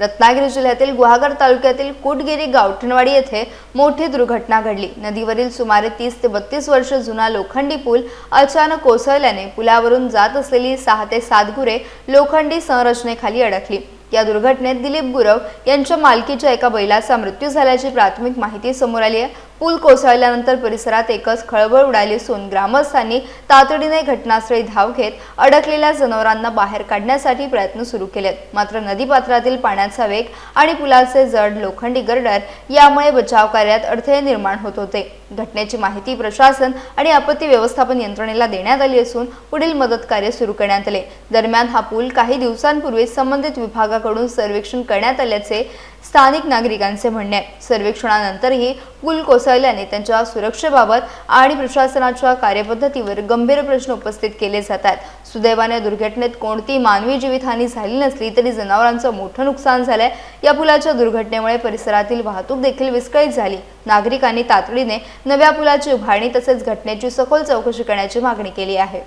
रत्नागिरी जिल्ह्यातील गुहागर तालुक्यातील कुटगिरी गावठणवाडी येथे मोठी दुर्घटना घडली। नदीवरील सुमारे 30 ते 32 वर्ष जुना लोखंडी पूल अचानक कोसळल्याने पुलावरून जात असलेली 6 ते 7 गुरे लोखंडी संरचनेखाली अडकली। या दुर्घटनेत दिलीप गुरव यांच्या मालकीच्या एका बैलाचा मृत्यू झाल्याची प्राथमिक माहिती समोर आली आहे। पूल कोसळल्यानंतर परिसरात एकच खळबळ उडाली असून ग्रामस्थांनी तातडीने घटनास्थळी धाव घेत अडकलेल्या जनावरांना बाहेर काढण्यासाठी प्रयत्न सुरू केलेत। मात्र नदीपात्रातील पाण्याचा वेग आणि पुलाचे जड लोखंडी गर्डर यामुळे बचाव कार्यात अडथळे निर्माण होत होते। घटनेची माहिती प्रशासन आणि आपत्ती व्यवस्थापन यंत्रणेला देण्यात आली असून पुढील मदत कार्य सुरू करण्यात आले। दरम्यान हा पूल काही दिवसांपूर्वी संबंधित विभागाकडून सर्वेक्षण करण्यात आल्याचे स्थानिक नागरिकांचे म्हणणे आहे। सर्वेक्षणानंतरही पूल कोसळल्याने त्यांच्या सुरक्षेबाबत आणि प्रशासनाच्या कार्यपद्धतीवर गंभीर प्रश्न उपस्थित केले जात आहेत। सुदैवाने दुर्घटनेत कोणतीही मानवी जीवितहानी झाली नसली तरी जनावरांचं मोठं नुकसान झालंय। या पुलाच्या दुर्घटनेमुळे परिसरातील वाहतूक देखील विस्कळीत झाली। नागरिकांनी तातडीने नव्या पुलाची उभारणी तसेच घटनेची सखोल चौकशी करण्याची मागणी केली आहे।